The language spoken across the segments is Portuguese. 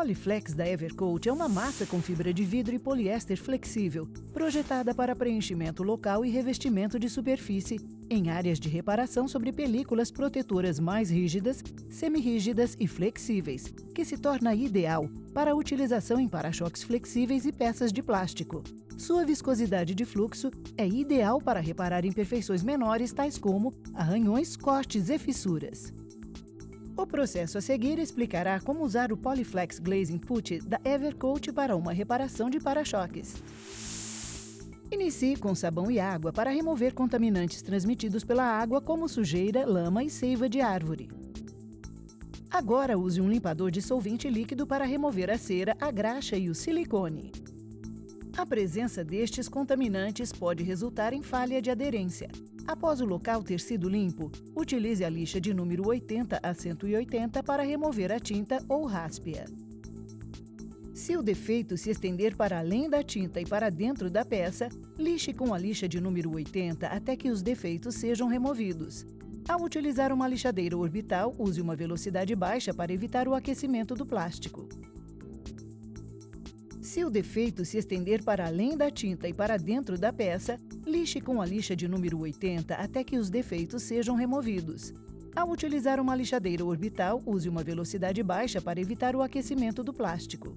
Polyflex da Evercoat é uma massa com fibra de vidro e poliéster flexível, projetada para preenchimento local e revestimento de superfície em áreas de reparação sobre películas protetoras mais rígidas, semirrígidas e flexíveis, que se torna ideal para a utilização em para-choques flexíveis e peças de plástico. Sua viscosidade de fluxo é ideal para reparar imperfeições menores, tais como arranhões, cortes e fissuras. O processo a seguir explicará como usar o Polyflex Glazing Putty da Evercoat para uma reparação de para-choques. Inicie com sabão e água para remover contaminantes transmitidos pela água, como sujeira, lama e seiva de árvore. Agora use um limpador de solvente líquido para remover a cera, a graxa e o silicone. A presença destes contaminantes pode resultar em falha de aderência. Após o local ter sido limpo, utilize a lixa de número 80 a 180 para remover a tinta ou ráspia. Se o defeito se estender para além da tinta e para dentro da peça, lixe com a lixa de número 80 até que os defeitos sejam removidos. Ao utilizar uma lixadeira orbital, use uma velocidade baixa para evitar o aquecimento do plástico. Se o defeito se estender para além da tinta e para dentro da peça, lixe com a lixa de número 80 até que os defeitos sejam removidos. Ao utilizar uma lixadeira orbital, use uma velocidade baixa para evitar o aquecimento do plástico.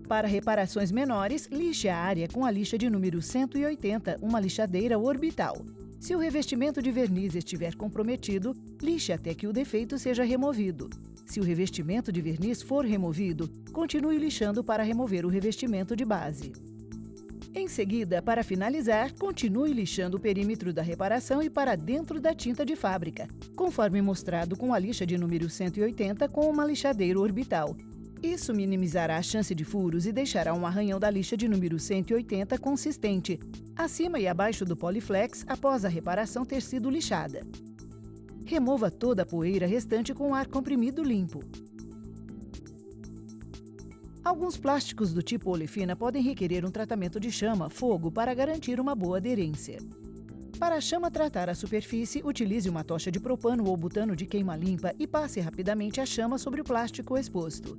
Para reparações menores, lixe a área com a lixa de número 180, uma lixadeira orbital. Se o revestimento de verniz estiver comprometido, lixe até que o defeito seja removido. Se o revestimento de verniz for removido, continue lixando para remover o revestimento de base. Em seguida, para finalizar, continue lixando o perímetro da reparação e para dentro da tinta de fábrica, conforme mostrado com a lixa de número 180 com uma lixadeira orbital. Isso minimizará a chance de furos e deixará um arranhão da lixa de número 180 consistente, acima e abaixo do Polyflex após a reparação ter sido lixada. Remova toda a poeira restante com ar comprimido limpo. Alguns plásticos do tipo olefina podem requerer um tratamento de chama, fogo, para garantir uma boa aderência. Para a chama tratar a superfície, utilize uma tocha de propano ou butano de queima limpa e passe rapidamente a chama sobre o plástico exposto.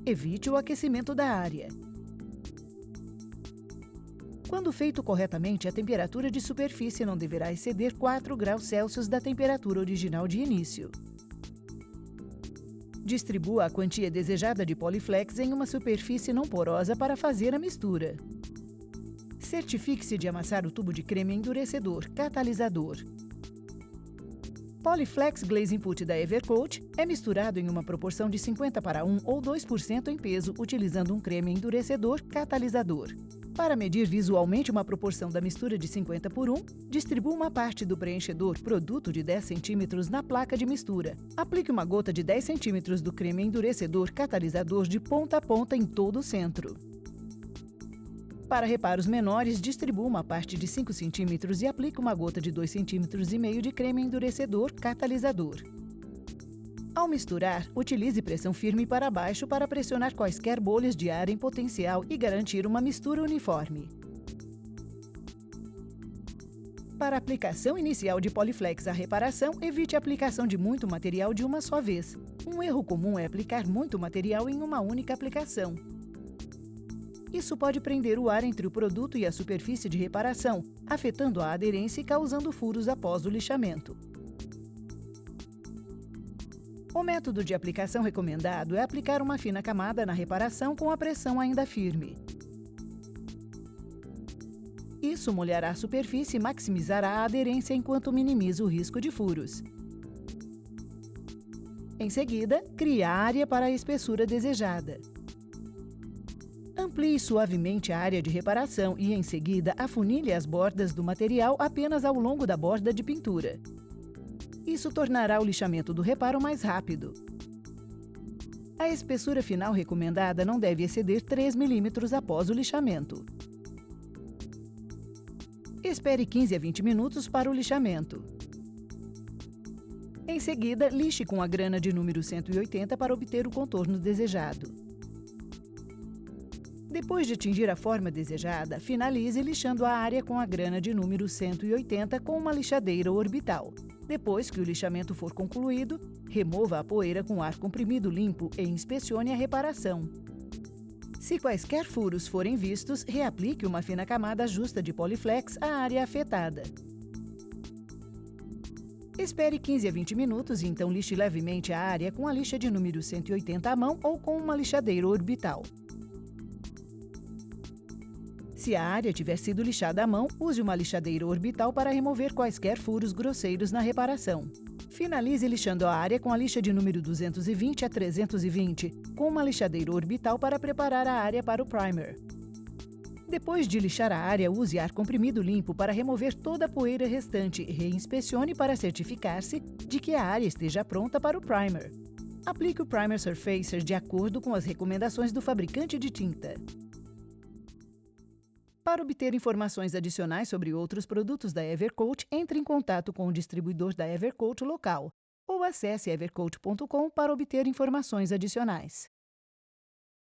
Evite o aquecimento da área. Quando feito corretamente, a temperatura de superfície não deverá exceder 4 graus Celsius da temperatura original de início. Distribua a quantia desejada de Polyflex em uma superfície não porosa para fazer a mistura. Certifique-se de amassar o tubo de creme endurecedor, catalisador. Polyflex Glazing Putty da Evercoat é misturado em uma proporção de 50:1 ou 2% em peso, utilizando um creme endurecedor, catalisador. Para medir visualmente uma proporção da mistura de 50:1, distribua uma parte do preenchedor, produto de 10 cm, na placa de mistura. Aplique uma gota de 10 cm do creme endurecedor catalisador de ponta a ponta em todo o centro. Para reparos menores, distribua uma parte de 5 cm e aplique uma gota de 2,5 cm de creme endurecedor catalisador. Ao misturar, utilize pressão firme para baixo para pressionar quaisquer bolhas de ar em potencial e garantir uma mistura uniforme. Para a aplicação inicial de Polyflex à reparação, evite a aplicação de muito material de uma só vez. Um erro comum é aplicar muito material em uma única aplicação. Isso pode prender o ar entre o produto e a superfície de reparação, afetando a aderência e causando furos após o lixamento. O método de aplicação recomendado é aplicar uma fina camada na reparação com a pressão ainda firme. Isso molhará a superfície e maximizará a aderência enquanto minimiza o risco de furos. Em seguida, crie a área para a espessura desejada. Amplie suavemente a área de reparação e, em seguida, afunile as bordas do material apenas ao longo da borda de pintura. Isso tornará o lixamento do reparo mais rápido. A espessura final recomendada não deve exceder 3 mm após o lixamento. Espere 15 a 20 minutos para o lixamento. Em seguida, lixe com a grana de número 180 para obter o contorno desejado. Depois de atingir a forma desejada, finalize lixando a área com a grana de número 180 com uma lixadeira orbital. Depois que o lixamento for concluído, remova a poeira com ar comprimido limpo e inspecione a reparação. Se quaisquer furos forem vistos, reaplique uma fina camada justa de Polyflex à área afetada. Espere 15 a 20 minutos e então lixe levemente a área com a lixa de número 180 à mão ou com uma lixadeira orbital. Se a área tiver sido lixada à mão, use uma lixadeira orbital para remover quaisquer furos grosseiros na reparação. Finalize lixando a área com a lixa de número 220 a 320, com uma lixadeira orbital para preparar a área para o primer. Depois de lixar a área, use ar comprimido limpo para remover toda a poeira restante e reinspecione para certificar-se de que a área esteja pronta para o primer. Aplique o Primer Surfacer de acordo com as recomendações do fabricante de tinta. Para obter informações adicionais sobre outros produtos da Evercoat, entre em contato com o distribuidor da Evercoat local ou acesse evercoat.com para obter informações adicionais.